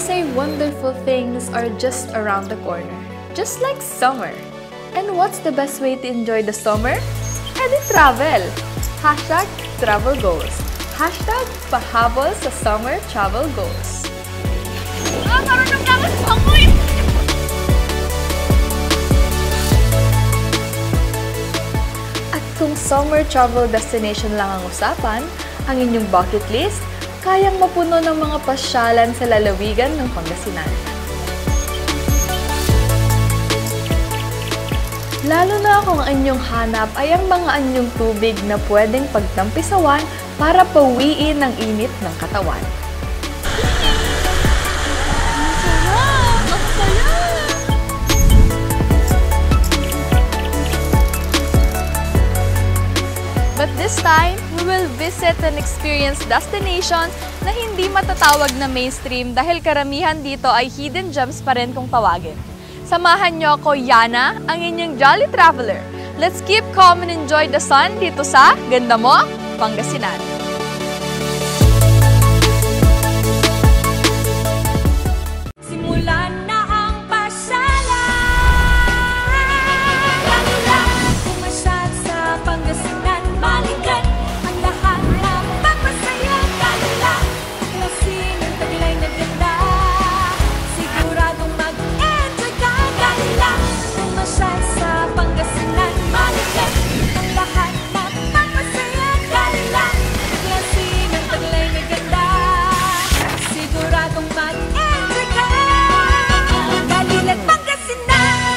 say wonderful things are just around the corner, just like summer. And what's the best way to enjoy the summer? Edi travel! Hashtag travel goals. Hashtag pahabol sa summer travel goals. Marunong ka sa pangoy! At kung summer travel destination lang ang usapan, ang inyong bucket list, kayang mapuno ng mga pasyalan sa lalawigan ng Pangasinan. Lalo na kung ang inyong hanap ay ang mga anyong tubig na pwedeng pagtampisawan para pawiin ang init ng katawan. But this time, we will visit and experience destination na hindi matatawag na mainstream dahil karamihan dito ay hidden gems pa rin kung tawagin. Samahan niyo ako, Yana, ang inyong Jolly Traveler. Let's keep calm and enjoy the sun dito sa Ganda Mo, Pangasinan. Simulan na ang pasyalan. Pumasyal sa Pangasinan, balikan ang lahat na magpapasaya. Kalula, klasin ang taglay na ganda. Siguradong mag-enjoy ka. Kalula, pumasyal sa Pangasinan, balikan ang lahat na magpapasaya. Kalula, klasin ang taglay na ganda. Siguradong mag-enjoy ka. Kalilan, Pangasinan.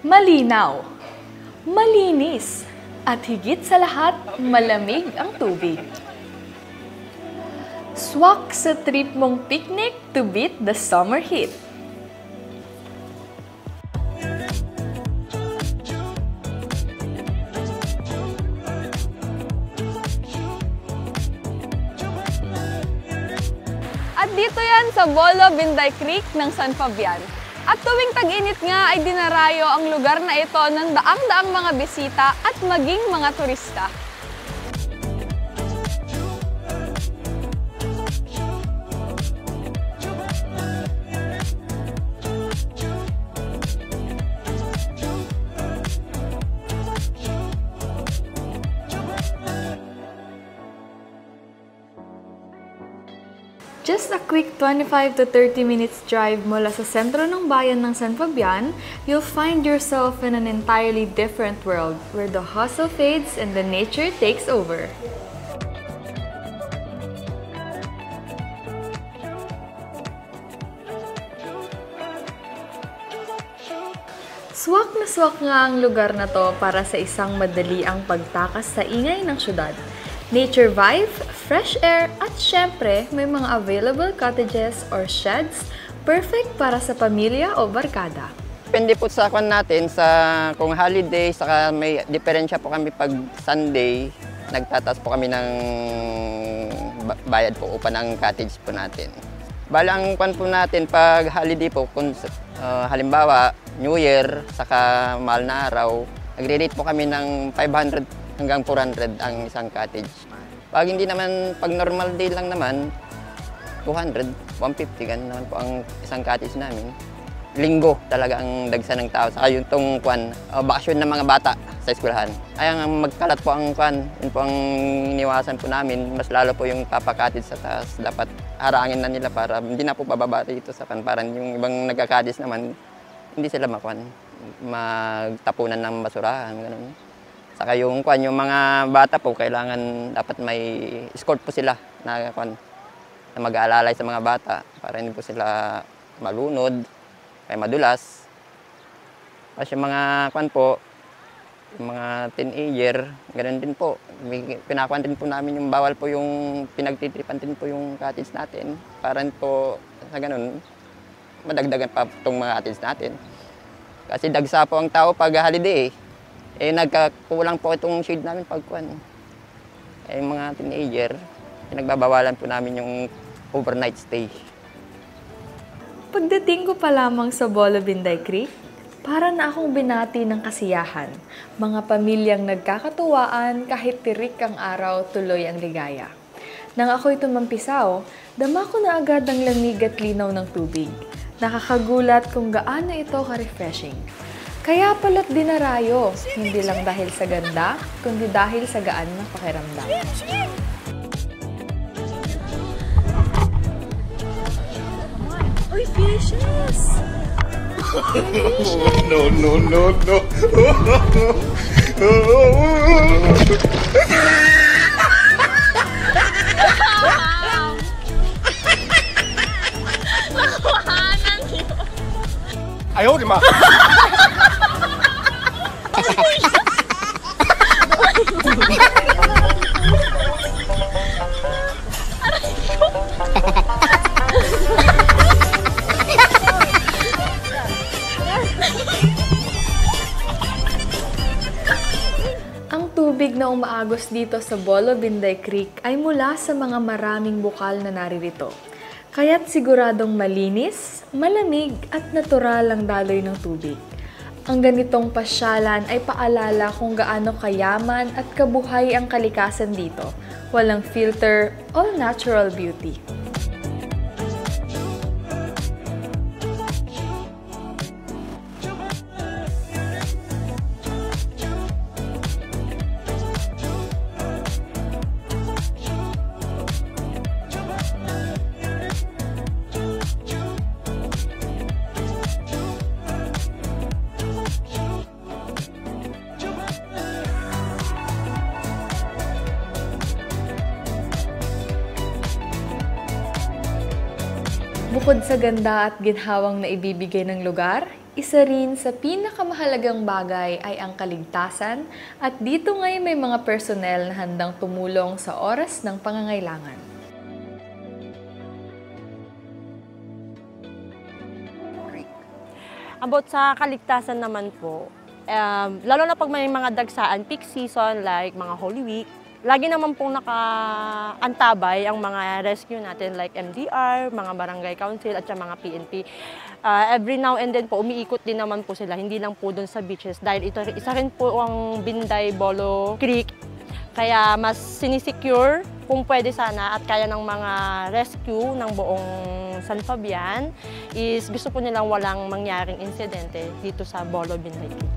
Malinaw, malinis, at higit sa lahat, malamig ang tubig. Swak sa trip mong picnic to beat the summer heat. At dito yan sa Bolo Binday Creek ng San Fabian. At tuwing tag-init nga ay dinarayo ang lugar na ito ng daang-daang mga bisita at maging mga turista. Just a quick 25 to 30 minutes drive mula sa sentro ng bayan ng San Fabian, you'll find yourself in an entirely different world where the hustle fades and the nature takes over. Swak nga ang lugar na to para sa isang madali ang pagtakas sa ingay ng syudad. Nature vibe, fresh air, at syempre may mga available cottages or sheds perfect para sa pamilya o barkada. Depende po sa kwan natin, sa kung holiday, saka may diferensya po kami pag Sunday, nagtataas po kami ng bayad po upa ng cottage po natin. Bala ang kwan po natin pag holiday po, kung halimbawa New Year, saka mahal na araw, nagre-rate po kami ng 500 hanggang 400 ang isang cottage. Pag hindi naman, pag normal day lang naman, 200, 150, ganun naman po ang isang cottage namin. Linggo talaga ang dagsa ng tao. Saka yung itong bakasyon ng mga bata sa eskwelahan. Ay ang magkalat po ang yun po ang iniwasan po namin. Mas lalo po yung papakottage sa taas. Dapat harangin na nila para hindi na po bababa dito sa para yung ibang nagka-cottage naman, hindi sila magtapunan ng basurahan. Ganun. Saka yung mga bata po, kailangan dapat may escort po sila na mag-aalalay sa mga bata para hindi po sila malunod, kaya madulas. Kasi yung mga yung mga teenager, ganoon din po. Pinakuan din po namin yung bawal po yung pinagtitripan din po yung cottage natin para po sa ganun madagdagan pa itong mga cottage natin. Kasi dagsa po ang tao pag holiday nagkakulang po itong shade namin pagkuhan. Yung mga teenager, pinagbabawalan po namin yung overnight stay. Pagdating ko pa lamang sa Bolo Binday Creek, Para na akong binati ng kasiyahan, mga pamilyang nagkakatuwaan kahit tirik ang araw, tuloy ang ligaya. Nang ako'y tumampisaw, dama ko na agad ang lamig at linaw ng tubig. Nakakagulat kung gaano ito ka-refreshing. Kaya pala't dinarayo, hindi lang dahil sa ganda, kundi dahil sa gaan na pakiramdam. Uy, fishes! No, no, no, no. I hold him up. Ang tubig na umaagos dito sa Bolo Binday Creek ay mula sa mga maraming bukal na naririto. Kaya't siguradong malinis, malamig at natural ang daloy ng tubig. Ang ganitong pasyalan ay paalala kung gaano kayaman at kabuhay ang kalikasan dito. Walang filter, all natural beauty. Bukod sa ganda at ginhawang na ibibigay ng lugar, isa rin sa pinakamahalagang bagay ay ang kaligtasan at dito ngay may mga personnel na handang tumulong sa oras ng pangangailangan. About sa kaligtasan naman po, lalo na pag may mga dagsaan, peak season like mga Holy Week, lagi naman pong nakaantabay ang mga rescue natin like MDR, mga barangay council at mga PNP. Every now and then po, umiikot din naman po sila, hindi lang po doon sa beaches dahil ito, isa rin po ang Binday Bolo Creek. Kaya mas sinisecure kung pwede sana at kaya ng mga rescue ng buong San Fabian is gusto po nilang walang mangyaring insidente dito sa Bolo Binday Creek.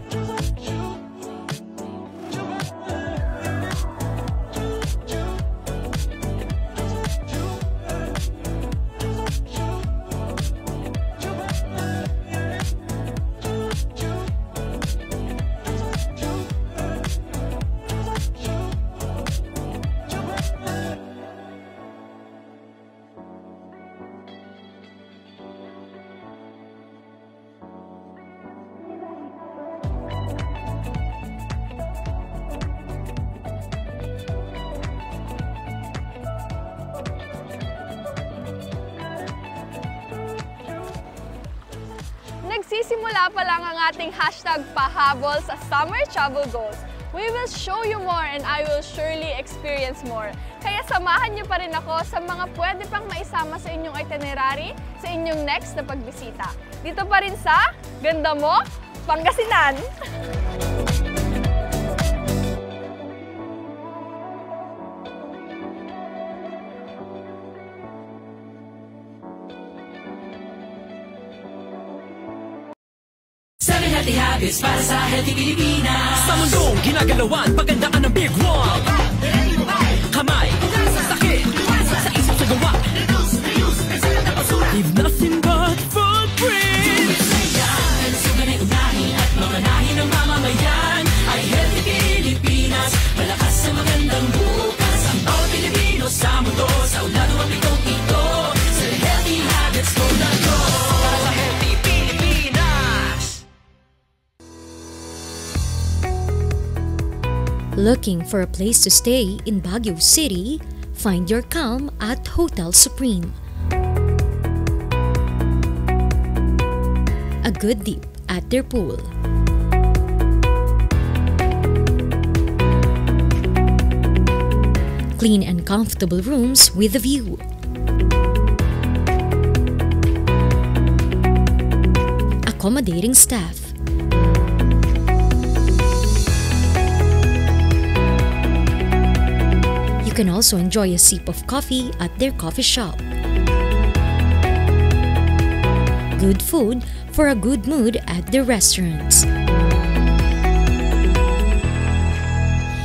Nagsisimula pa lang ang ating hashtag pahabol sa Summer Travel Goals. We will show you more and I will surely experience more. Kaya samahan niyo pa rin ako sa mga pwede pang maisama sa inyong itinerary sa inyong next na pagbisita. Dito pa rin sa Ganda Mo, Pangasinan! Healthy habits para sa healthy Pilipinas. Sa mundong ginagalawan, pagandaan ng Big One. Kamay, sakit, sa isip sa gawa. Leave nothing but footprints. Sugan ay unahin at mamanahin ng mamamayan. Ay healthy Pilipinas, malakas sa magandang bukas. Ang bawat Pilipino sa mundo, sa ulado ang pitong ito. Sa healthy habits ko na to. Para sa healthy Pilipinas. Looking for a place to stay in Baguio City? Find your calm at Hotel Supreme. A good dip at their pool. Clean and comfortable rooms with a view. Accommodating staff. can also enjoy a sip of coffee at their coffee shop. Good food for a good mood at their restaurants.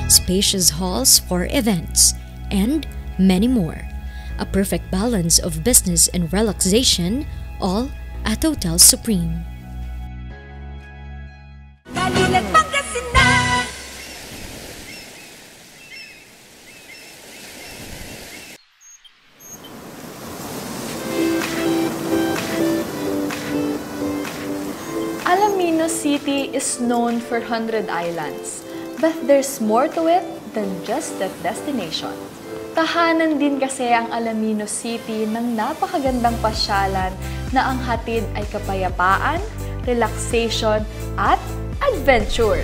Spacious halls for events, and many more. A perfect balance of business and relaxation, all at Hotel Supreme. Alaminos City is known for 100 islands, but there's more to it than just that destination. Tahanan din kasi ang Alaminos City ng napakagandang pasyalan na ang hatid ay kapayapaan, relaxation, at adventure.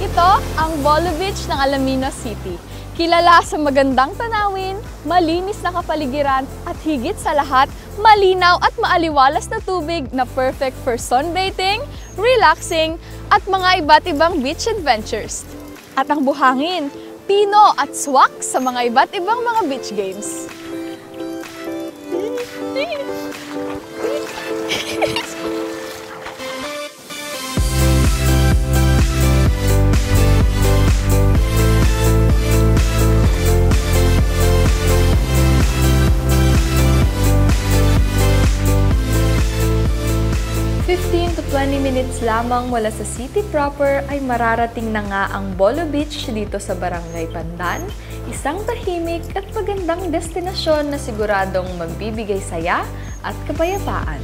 Ito ang Bolo Beach ng Alaminos City. Kilala sa magandang tanawin, malinis na kapaligiran, at higit sa lahat, malinaw at maaliwalas na tubig na perfect for sunbathing, relaxing, at mga iba't ibang beach adventures. At ang buhangin, pino at swak sa mga iba't ibang mga beach games. 15 to 20 minutes lamang mula sa city proper ay mararating na nga ang Bolo Beach dito sa Barangay Pandan, isang tahimik at magandang destinasyon na siguradong magbibigay saya at kapayapaan.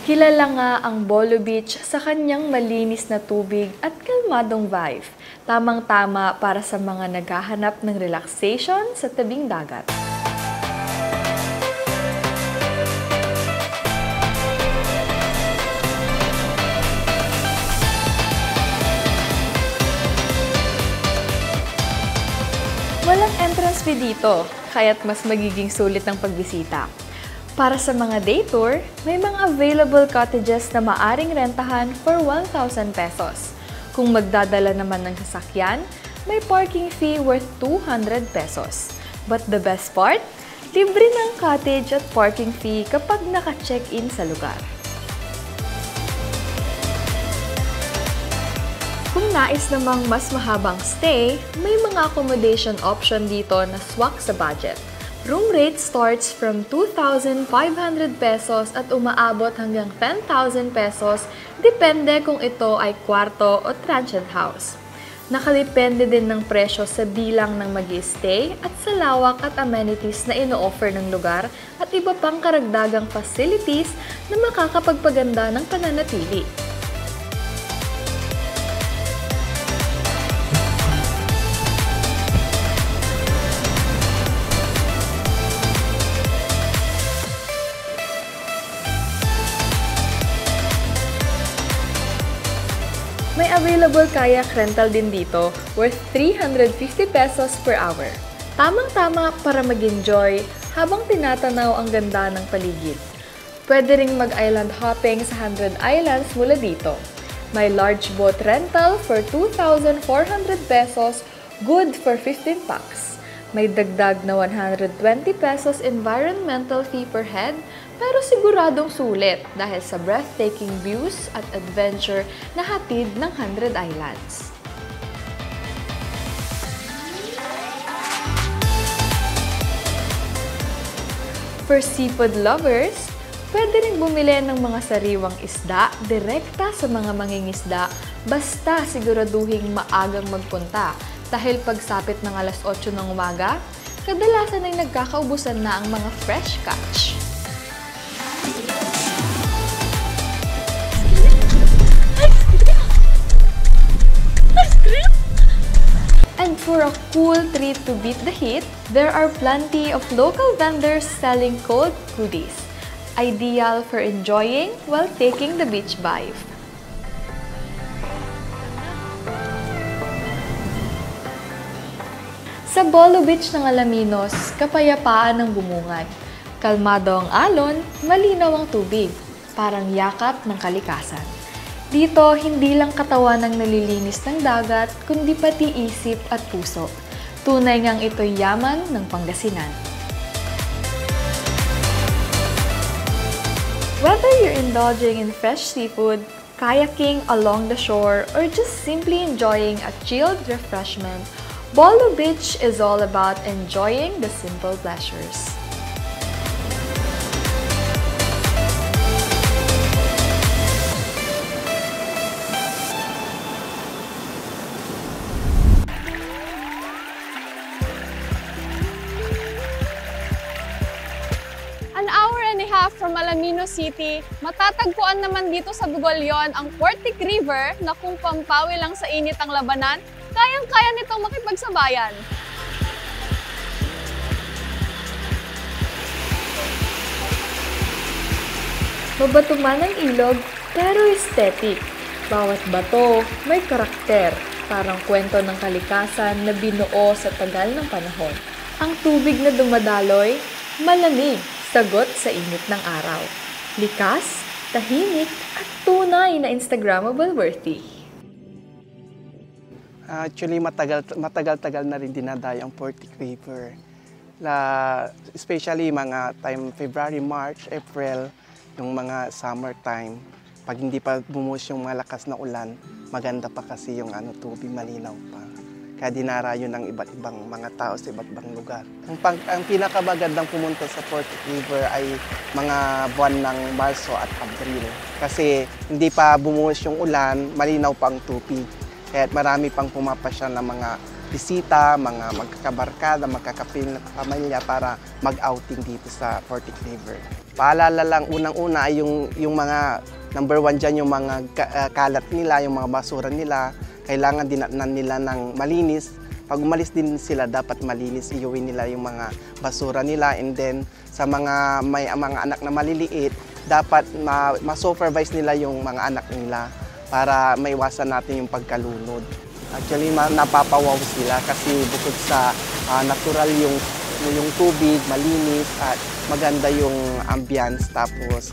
Kilala nga ang Bolo Beach sa kanyang malinis na tubig at kalmadong vibe, tamang-tama para sa mga naghahanap ng relaxation sa tabing dagat. Walang entrance fee dito, kaya't mas magiging sulit ang pagbisita. Para sa mga day tour, may mga available cottages na maaring rentahan for 1,000 pesos. Kung magdadala naman ng sasakyan, may parking fee worth 200 pesos. But the best part, libre ng cottage at parking fee kapag naka-check-in sa lugar. Kung nais namang mas mahabang stay, may mga accommodation option dito na swak sa budget. Room rate starts from 2,500 pesos at umaabot hanggang 10,000 pesos, depende kung ito ay kwarto o transient house. Nakadepende din ng presyo sa bilang ng mag-i-stay at sa lawak at amenities na ino-offer ng lugar at iba pang karagdagang facilities na makakapagpaganda ng pananatili. May available kayak rental din dito worth 350 pesos per hour. Tamang-tama para mag-enjoy habang tinatanaw ang ganda ng paligid. Pwede ring mag-island hopping sa 100 Islands mula dito. May large boat rental for 2,400 pesos, good for 15 packs. May dagdag na 120 pesos environmental fee per head, pero siguradong sulit dahil sa breathtaking views at adventure na hatid ng 100 Islands. For seafood lovers, pwede rin bumili ng mga sariwang isda direkta sa mga mangingisda basta siguraduhing maagang magpunta dahil pagsapit ng alas 8 ng umaga, kadalasan ay nagkakaubusan na ang mga fresh catch. And for a cool treat to beat the heat, there are plenty of local vendors selling cold goodies, ideal for enjoying while taking the beach vibe. Sa Bolo Beach ng Alaminos, kapayapaan ang bumungad. Kalmado ang alon, malinaw ang tubig, parang yakap ng kalikasan. Dito, hindi lang katawan ang nalilinis ng dagat, kundi pati isip at puso. Tunay ngang ito'y yaman ng Pangasinan. Whether you're indulging in fresh seafood, kayaking along the shore, or just simply enjoying a chilled refreshment, Bolo Beach is all about enjoying the simple pleasures. An hour and a half from Alaminos City, matatagpuan naman dito sa Bugolyon ang Portic River na kung pampawi lang sa init ang labanan, kayang-kaya nitong makipagsabayan. Mabato man ang ilog, pero aesthetic. Bawat bato may karakter, parang kwento ng kalikasan na binuo sa tagal ng panahon. Ang tubig na dumadaloy, malamig, sagot sa init ng araw. Likas, tahimik, at tunay na Instagrammable worthy. Actually, matagal-tagal na rin dinadayo ang Portic River. Especially mga time February, March, April, yung mga summertime. Pag hindi pa bumuhos yung malakas na ulan, maganda pa kasi yung tubig, malinaw pa. Kaya dinarayo ng iba't ibang mga tao sa iba't ibang lugar. Ang pinakamagandang pumunta sa Portic River ay mga buwan ng Marso at Abril. Kasi hindi pa bumuhos yung ulan, malinaw pa ang tubig. Kaya marami pang pumapasya ng mga bisita, mga magkakabarkada, magkakapamilya para mag-outing dito sa Portic River. Paalala lang, unang-una ay yung mga number one dyan, yung mga kalat nila, yung mga basura nila. Kailangan dinatnan nila ng malinis. Pag umalis din sila, dapat malinis. Iuwi nila yung mga basura nila. And then, sa mga anak na maliliit, dapat ma-supervise nila yung mga anak nila para maiwasan natin yung pagkalunod. Actually, napapawaw sila kasi bukod sa natural yung tubig, malinis at maganda yung ambience, tapos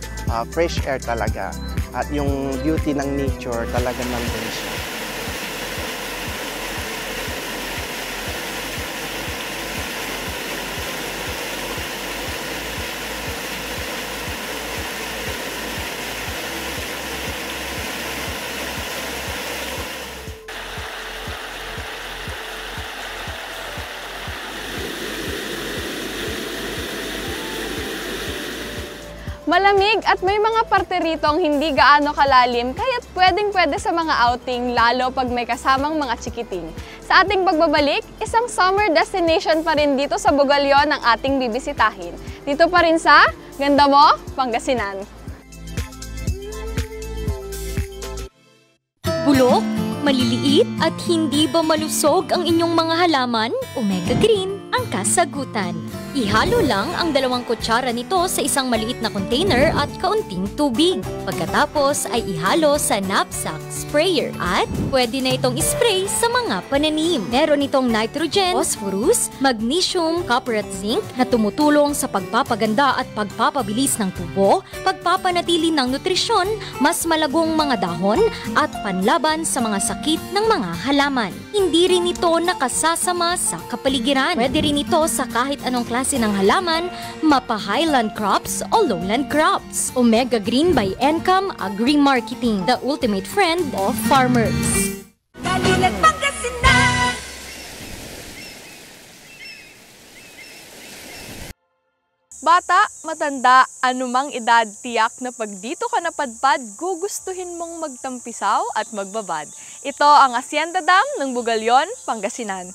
fresh air talaga. At yung beauty ng nature talaga nandun siya. Malamig at may mga parte rito ang hindi gaano kalalim, kaya't pwedeng-pwede sa mga outing, lalo pag may kasamang mga chikiting. Sa ating pagbabalik, isang summer destination pa rin dito sa Bugolyon ang ating bibisitahin. Dito pa rin sa Ganda Mo, Pangasinan. Bulok, maliliit at hindi ba malusog ang inyong mga halaman? Omega Green ang kasagutan. Ihalo lang ang 2 kutsara nito sa isang maliit na container at kaunting tubig. Pagkatapos ay ihalo sa knapsack sprayer at pwede na itong ispray sa mga pananim. Meron itong nitrogen, phosphorus, magnesium, copper at zinc na tumutulong sa pagpapaganda at pagpapabilis ng tubo, pagpapanatili ng nutrisyon, mas malagong mga dahon at panlaban sa mga sakit ng mga halaman. Hindi rin ito nakasasama sa kapaligiran. Pwede rin ito sa kahit anong klase ng halaman, mapa-highland crops o lowland crops. Omega Green by Encam Agri-Marketing, the ultimate friend of farmers. Kalilat Pangasinan! Bata, matanda, anumang edad, tiyak na pag dito ka napadpad, gugustuhin mong magtampisaw at magbabad. Ito ang Hacienda Dam ng Bugolyon, Pangasinan.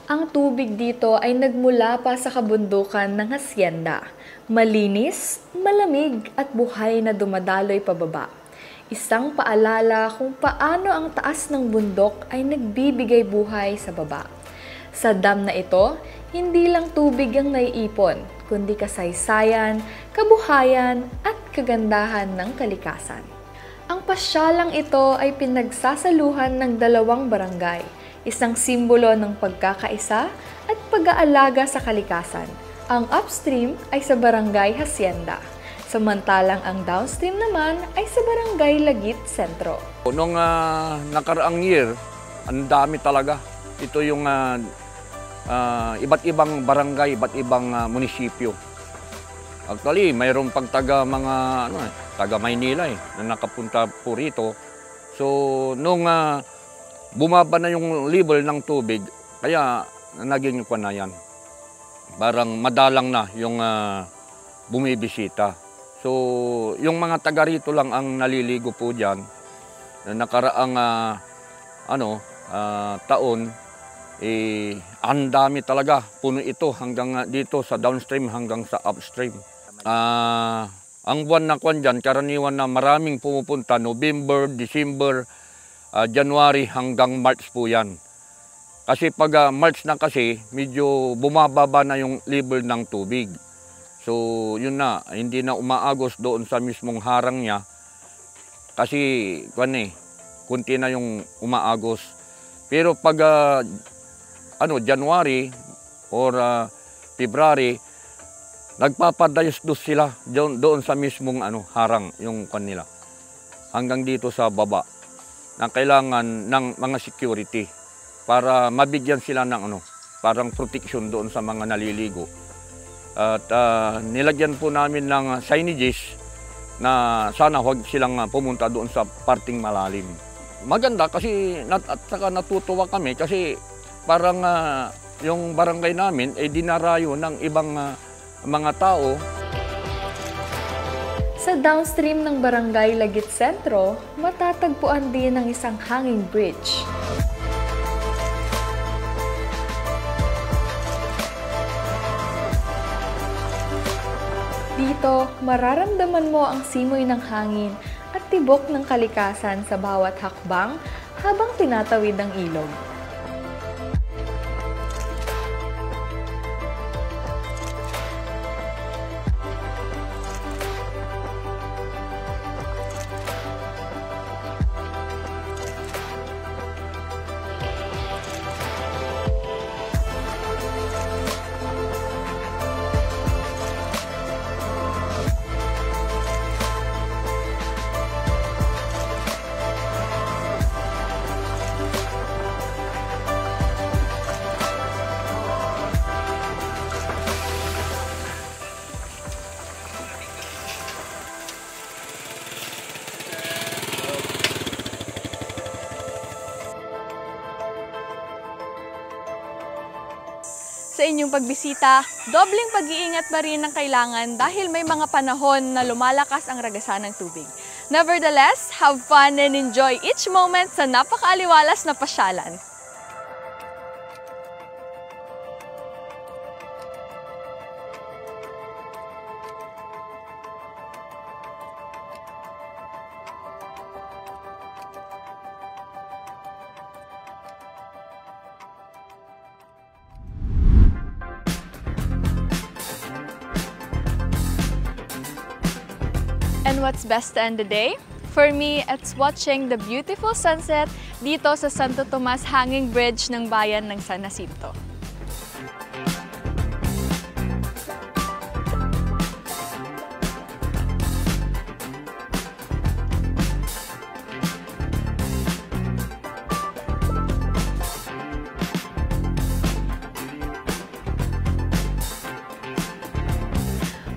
Ang tubig dito ay nagmula pa sa kabundukan ng hacienda. Malinis, malamig at buhay na dumadaloy pababa. Isang paalala kung paano ang taas ng bundok ay nagbibigay buhay sa baba. Sa dam na ito, hindi lang tubig ang naiipon, kundi kasaysayan, kabuhayan at kagandahan ng kalikasan. Ang pasyalang ito ay pinagsasaluhan ng dalawang barangay, isang simbolo ng pagkakaisa at pag-aalaga sa kalikasan. Ang upstream ay sa Barangay Hacienda, samantalang ang downstream naman ay sa Barangay Lagit Sentro. Noong nakaraang year, ang dami talaga. Ito yung iba't ibang barangay, iba't ibang munisipyo. Actually, mayroon pang taga Maynila na nakapunta po rito. So, nung bumaba na yung level ng tubig, kaya naging kwan na yan. Parang madalang na yung bumibisita. So, yung mga taga rito lang ang naliligo po dyan. Nakaraang taon, ang dami talaga. Puno ito hanggang dito sa downstream hanggang sa upstream. Ang buwan na kwan dyan, karaniwan na maraming pumupunta, November, December, January hanggang March po yan. Kasi pag March na kasi, medyo bumababa na yung level ng tubig. So yun na, hindi na umaagos doon sa mismong harang niya. Kasi kunti na yung umaagos. Pero pag January or February, nagpapadayos-dos sila doon sa mismong harang yung kanila. Hanggang dito sa baba na kailangan ng mga security para mabigyan sila ng parang protection doon sa mga naliligo. At nilagyan po namin ng signages na sana huwag silang pumunta doon sa parting malalim. Maganda kasi at saka natutuwa kami kasi parang yung barangay namin ay dinarayo ng ibang mga tao. Sa downstream ng Barangay Lagit Sentro, matatagpuan din ang isang hanging bridge. Dito, mararamdaman mo ang simoy ng hangin at tibok ng kalikasan sa bawat hakbang habang tinatawid ang ilog. Sa inyong pagbisita, dobleng pag-iingat pa rin ang kailangan dahil may mga panahon na lumalakas ang ragasan ng tubig. Nevertheless, have fun and enjoy each moment sa napakaaliwalas na pasyalan. And what's best to end the day? For me, it's watching the beautiful sunset dito sa Santo Tomas Hanging Bridge ng bayan ng San Jacinto.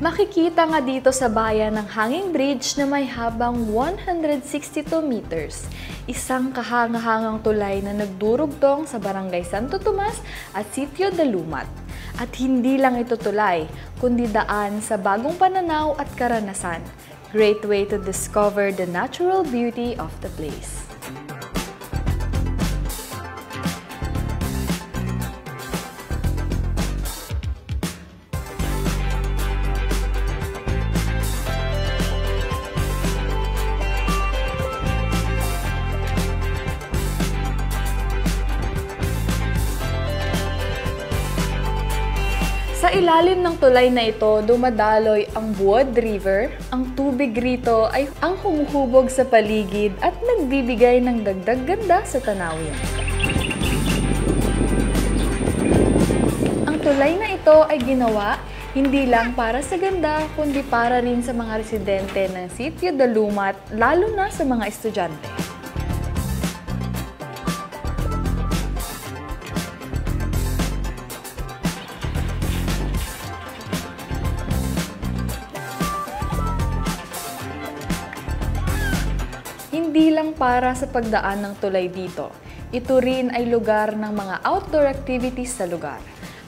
Makikita nga dito sa bayan ng Hanging Bridge na may habang 162 meters. Isang kahangahangang tulay na nagdurugtong sa Barangay Santo Tomas at Sitio Dalumat. At hindi lang ito tulay, kundi daan sa bagong pananaw at karanasan. Great way to discover the natural beauty of the place. ilalim ng tulay na ito, dumadaloy ang Buod River. Ang tubig rito ay ang humuhubog sa paligid at nagbibigay ng dagdag ganda sa tanawin. Ang tulay na ito ay ginawa hindi lang para sa ganda, kundi para rin sa mga residente ng Sitio Dalumat, lalo na sa mga estudyante. Hindi lang para sa pagdaan ng tulay dito, ito rin ay lugar ng mga outdoor activities sa lugar.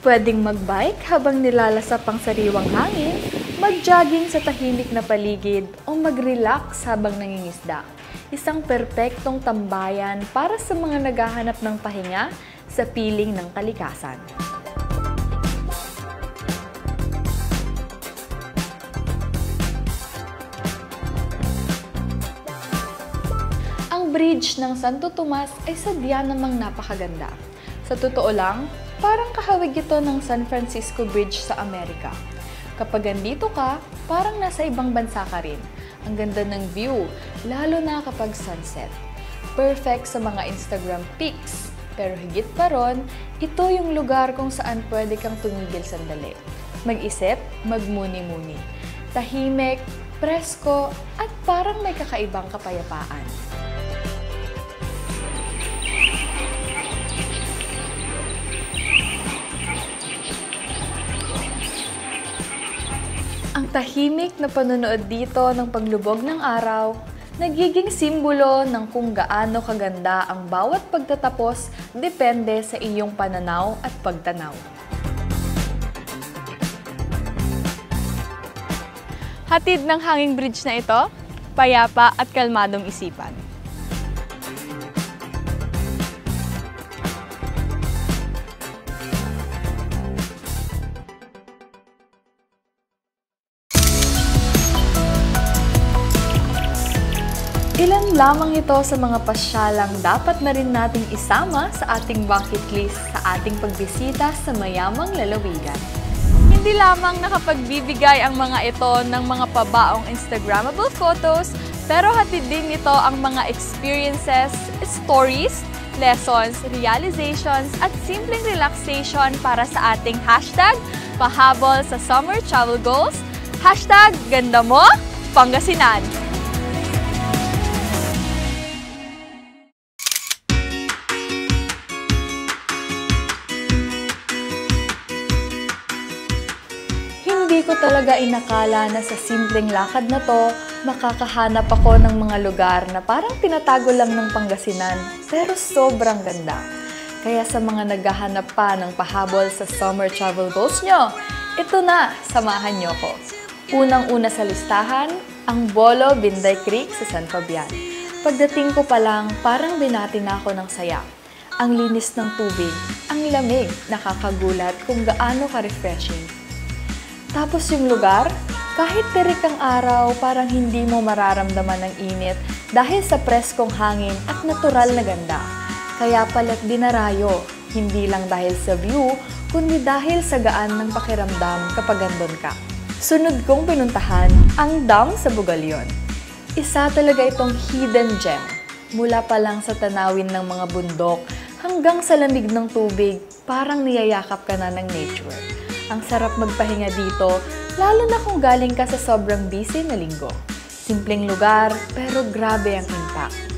Pwedeng magbike habang nilalasap ang sariwang hangin, mag-jogging sa tahimik na paligid, o mag-relax habang nangingisda. Isang perpektong tambayan para sa mga naghahanap ng pahinga sa piling ng kalikasan. Ang bridge ng Santo Tomas ay sadya namang napakaganda. Sa totoo lang, parang kahawig ito ng San Francisco Bridge sa Amerika. Kapag andito ka, parang nasa ibang bansa ka rin. Ang ganda ng view, lalo na kapag sunset. Perfect sa mga Instagram pics. Pero higit pa ron, ito yung lugar kung saan pwede kang tumigil sandali. Mag-isip, magmuni-muni. Tahimik, presko, at parang may kakaibang kapayapaan. Ang tahimik na panonood dito ng paglubog ng araw, nagiging simbolo ng kung gaano kaganda ang bawat pagtatapos depende sa iyong pananaw at pagtanaw. Hatid ng hanging bridge na ito, payapa at kalmadong isipan. Ilan lamang ito sa mga pasyalang dapat na rin nating isama sa ating bucket list sa ating pagbisita sa mayamang lalawigan. Hindi lamang nakapagbibigay ang mga ito ng mga pabaong Instagrammable photos, pero hatid din nito ang mga experiences, stories, lessons, realizations, at simpleng relaxation para sa ating hashtag pahabol sa summer travel goals, hashtag ganda mo, Pangasinan. Hindi ko talaga inakala na sa simpleng lakad na to, makakahanap ako ng mga lugar na parang tinatago lang ng Pangasinan, pero sobrang ganda. Kaya sa mga naghahanap pa ng pahabol sa summer travel goals nyo, ito na, samahan nyo ko. Unang-una sa listahan, ang Bolo Binday Creek sa San Fabian. Pagdating ko pa lang, parang binati na ako ng saya. Ang linis ng tubig, ang lamig, nakakagulat kung gaano ka-refreshing. Tapos yung lugar, kahit terik ang araw, parang hindi mo mararamdaman ng init dahil sa preskong hangin at natural na ganda. Kaya pala't dinarayo, hindi lang dahil sa view, kundi dahil sa gaan ng pakiramdam kapag andun ka. Sunod kong pinuntahan, ang dam sa Bugalyon. Isa talaga itong hidden gem. Mula pa lang sa tanawin ng mga bundok hanggang sa lamig ng tubig, parang niyayakap ka na ng nature. Ang sarap magpahinga dito, lalo na kung galing ka sa sobrang busy na linggo. Simpleng lugar, pero grabe ang impact.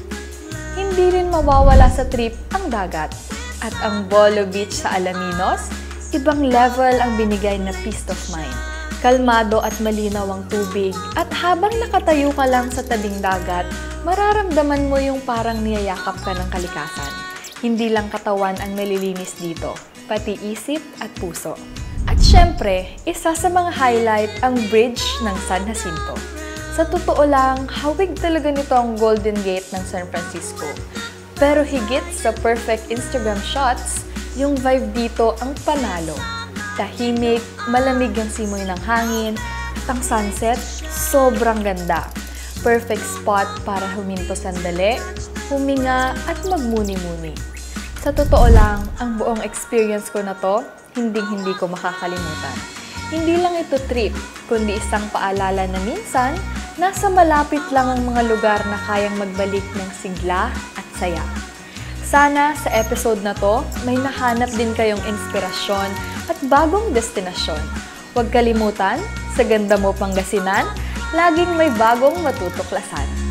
Hindi rin mawawala sa trip ang dagat. At ang Bolo Beach sa Alaminos, ibang level ang binigay na peace of mind. Kalmado at malinaw ang tubig, at habang nakatayo ka lang sa tabing dagat, mararamdaman mo yung parang niyayakap ka ng kalikasan. Hindi lang katawan ang nalilinis dito, pati isip at puso. At syempre, isa sa mga highlight ang bridge ng San Jacinto. Sa totoo lang, hawig talaga nito ang Golden Gate ng San Francisco. Pero higit sa perfect Instagram shots, yung vibe dito ang panalo. Tahimik, malamig ang simoy ng hangin, at ang sunset, sobrang ganda. Perfect spot para huminto sandali, huminga at magmuni-muni. Sa totoo lang, ang buong experience ko na to, hindi ko makakalimutan. Hindi lang ito trip, kundi isang paalala na minsan, nasa malapit lang ang mga lugar na kayang magbalik ng sigla at saya. Sana sa episode na to, may nahanap din kayong inspirasyon at bagong destinasyon. Huwag kalimutan, sa ganda mo Pangasinan, laging may bagong matutuklasan.